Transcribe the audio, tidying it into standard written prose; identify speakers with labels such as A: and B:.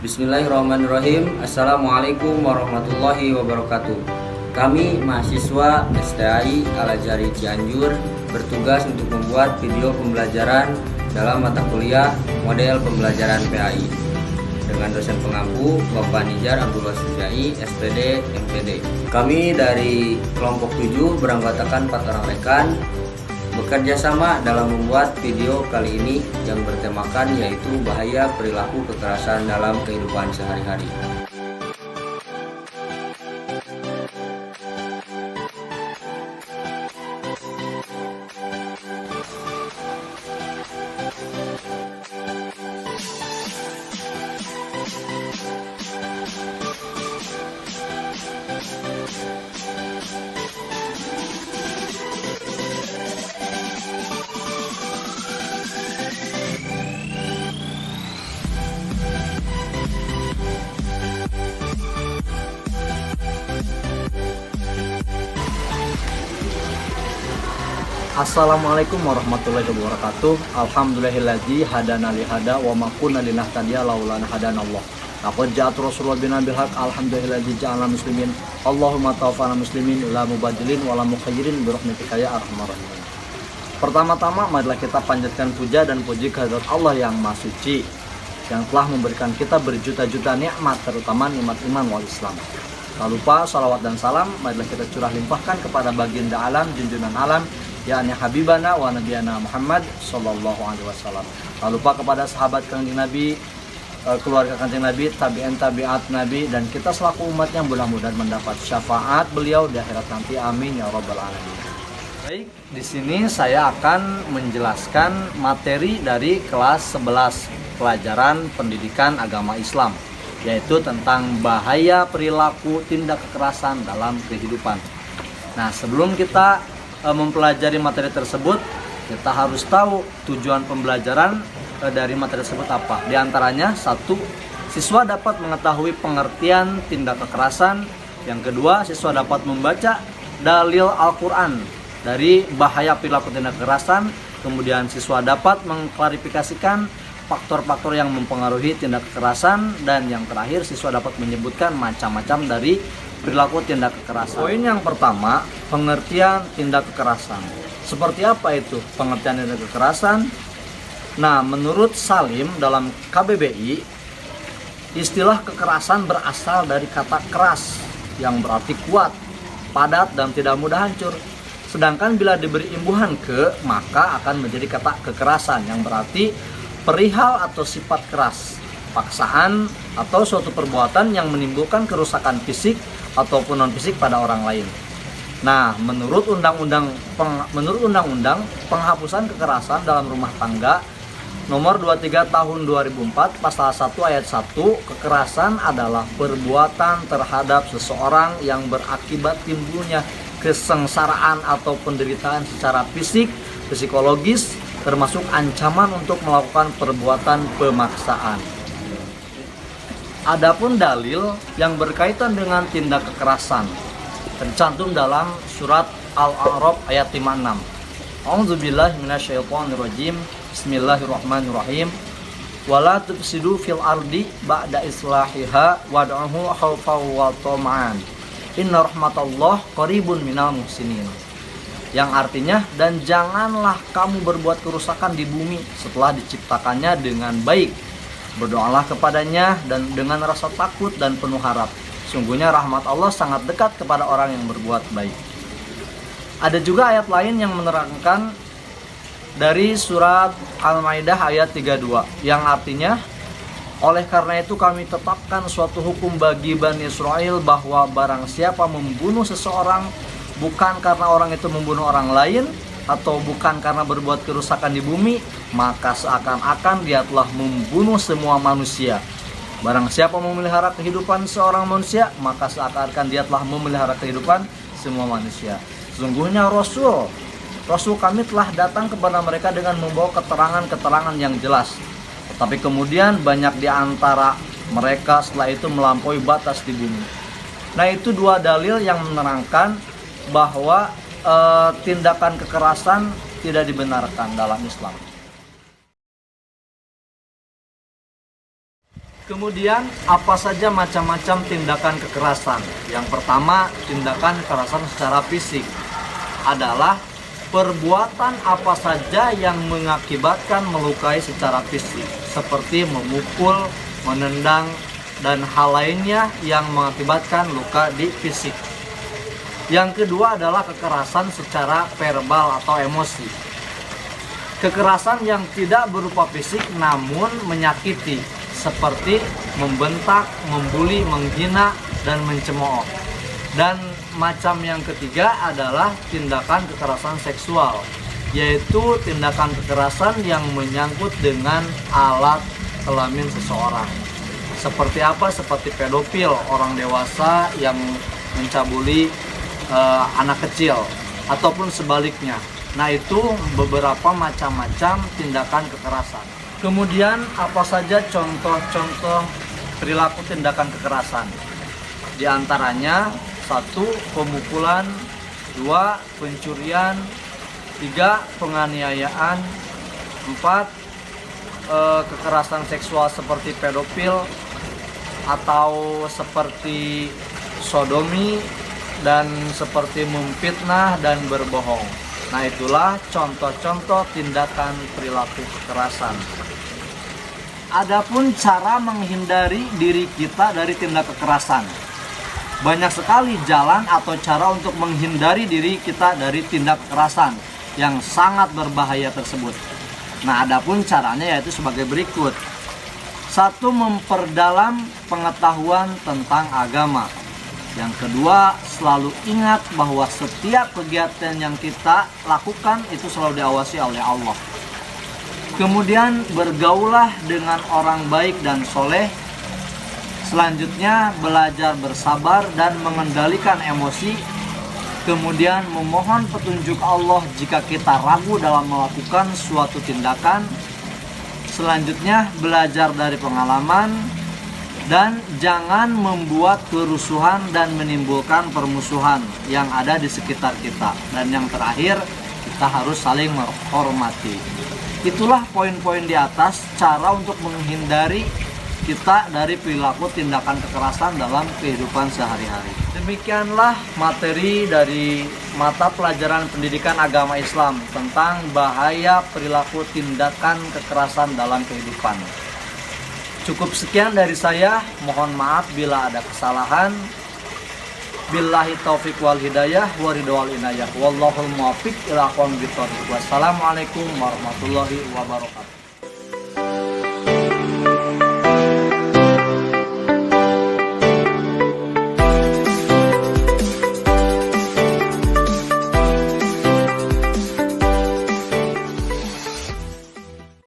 A: Bismillahirrahmanirrahim. Assalamualaikum warahmatullahi wabarakatuh. Kami mahasiswa STAI Al-Azhari Cianjur bertugas untuk membuat video pembelajaran dalam mata kuliah model pembelajaran PAI dengan dosen pengampu Bapak Nijar Abdul Wasyai, SPD, MPD. Kami dari kelompok 7 beranggotakan 4 orang rekan bekerja sama dalam membuat video kali ini yang bertemakan yaitu bahaya perilaku kekerasan dalam kehidupan sehari-hari.
B: Assalamualaikum warahmatullahi wabarakatuh. Alhamdulillahilladzi hadana li hada wa ma kunna linahtadiya laula an hadanallah. Laqad ja'at rasulullah bina bil haq. Alhamdulillahilladzi ja'alna muslimin. Allahumma tawaffana muslimin la mubadilin wa la mukhayyirin bi rahmatika ya arhamar rahimin. Pertama-tama marilah kita panjatkan puja dan puji kehadirat Allah yang Maha Suci yang telah memberikan kita berjuta-juta nikmat, terutama nikmat iman wal Islam. Tak lupa salawat dan salam marilah kita curah limpahkan kepada baginda alam, junjungan alam, yakni Habibana wa Nabiyana Muhammad sallallahu alaihi wasallam. Tak lupa kepada sahabat Kanjeng Nabi, keluarga Kanjeng Nabi, tabi'in tabi'at Nabi, dan kita selaku umatnya mudah-mudahan mendapat syafaat beliau di akhirat nanti. Amin ya rabbal alamin. Baik, di sini saya akan menjelaskan materi dari kelas 11 pelajaran pendidikan agama Islam, yaitu tentang bahaya perilaku tindak kekerasan dalam kehidupan. Nah, sebelum kita mempelajari materi tersebut, kita harus tahu tujuan pembelajaran dari materi tersebut apa. Di antaranya, 1. Siswa dapat mengetahui pengertian tindak kekerasan. Yang kedua, siswa dapat membaca dalil Al-Quran dari bahaya perilaku tindak kekerasan. Kemudian siswa dapat mengklarifikasikan faktor-faktor yang mempengaruhi tindak kekerasan. Dan yang terakhir, siswa dapat menyebutkan macam-macam dari perilaku tindak kekerasan. Poin yang pertama, pengertian tindak kekerasan. Seperti apa itu pengertian tindak kekerasan? Nah, menurut Salim dalam KBBI, istilah kekerasan berasal dari kata keras yang berarti kuat, padat, dan tidak mudah hancur. Sedangkan bila diberi imbuhan ke, maka akan menjadi kata kekerasan yang berarti perihal atau sifat keras, paksaan, atau suatu perbuatan yang menimbulkan kerusakan fisik ataupun non fisik pada orang lain. Nah, menurut undang-undang penghapusan kekerasan dalam rumah tangga nomor 23 tahun 2004 pasal 1 ayat 1, kekerasan adalah perbuatan terhadap seseorang yang berakibat timbulnya kesengsaraan atau penderitaan secara fisik, psikologis, termasuk ancaman untuk melakukan perbuatan pemaksaan. Adapun dalil yang berkaitan dengan tindak kekerasan tercantum dalam surat Al-A'raf ayat 56. A'udzubillahi minasyaitonirrajim. Bismillahirrahmanirrahim. Wala tufsidu fil ardi ba'da islahiha wad'uhu khaufan wa tama'an. Inna rahmatallah qaribun minal muhsinin. Yang artinya, dan janganlah kamu berbuat kerusakan di bumi setelah diciptakannya dengan baik. Berdoalah kepadanya dan dengan rasa takut dan penuh harap. Sungguhnya rahmat Allah sangat dekat kepada orang yang berbuat baik. Ada juga ayat lain yang menerangkan dari surat Al-Maidah ayat 32 yang artinya, oleh karena itu kami tetapkan suatu hukum bagi Bani Israel bahwa barang siapa membunuh seseorang bukan karena orang itu membunuh orang lain atau bukan karena berbuat kerusakan di bumi, maka seakan-akan dia telah membunuh semua manusia. Barang siapa memelihara kehidupan seorang manusia, maka seakan-akan dia telah memelihara kehidupan semua manusia. Sesungguhnya Rasul kami telah datang kepada mereka dengan membawa keterangan-keterangan yang jelas. Tetapi kemudian banyak di antara mereka setelah itu melampaui batas di bumi. Nah, itu 2 dalil yang menerangkan bahwa tindakan kekerasan tidak dibenarkan dalam Islam. Kemudian apa saja macam-macam tindakan kekerasan? Yang pertama, tindakan kekerasan secara fisik adalah perbuatan apa saja yang mengakibatkan melukai secara fisik, seperti memukul, menendang, dan hal lainnya yang mengakibatkan luka di fisik. Yang kedua adalah kekerasan secara verbal atau emosi. Kekerasan yang tidak berupa fisik namun menyakiti, seperti membentak, membuli, menghina, dan mencemooh. Dan macam yang ketiga adalah tindakan kekerasan seksual, yaitu tindakan kekerasan yang menyangkut dengan alat kelamin seseorang. Seperti apa? Seperti pedofil, orang dewasa yang mencabuli anak kecil, ataupun sebaliknya. Nah, itu beberapa macam-macam tindakan kekerasan. Kemudian apa saja contoh-contoh perilaku tindakan kekerasan? Di antaranya 1. Pemukulan, 2. Pencurian, 3. Penganiayaan, 4. Kekerasan seksual seperti pedofil atau seperti sodomi, dan seperti memfitnah dan berbohong. Nah, itulah contoh-contoh tindakan perilaku kekerasan. Adapun cara menghindari diri kita dari tindak kekerasan. Banyak sekali jalan atau cara untuk menghindari diri kita dari tindak kekerasan yang sangat berbahaya tersebut. Nah, adapun caranya yaitu sebagai berikut. 1. Memperdalam pengetahuan tentang agama. Yang kedua, selalu ingat bahwa setiap kegiatan yang kita lakukan itu selalu diawasi oleh Allah. Kemudian bergaulah dengan orang baik dan soleh. Selanjutnya, belajar bersabar dan mengendalikan emosi. Kemudian memohon petunjuk Allah jika kita ragu dalam melakukan suatu tindakan. Selanjutnya, belajar dari pengalaman. Dan jangan membuat kerusuhan dan menimbulkan permusuhan yang ada di sekitar kita. Dan yang terakhir, kita harus saling menghormati. Itulah poin-poin di atas cara untuk menghindari kita dari perilaku tindakan kekerasan dalam kehidupan sehari-hari. Demikianlah materi dari mata pelajaran pendidikan agama Islam tentang bahaya perilaku tindakan kekerasan dalam kehidupan. Cukup sekian dari saya, mohon maaf bila ada kesalahan. Billahi taufiq wal hidayah wa ridha wal inayah. Wallahul muwaffiq ila aqwamit thoriq. Wassalamualaikum warahmatullahi wabarakatuh.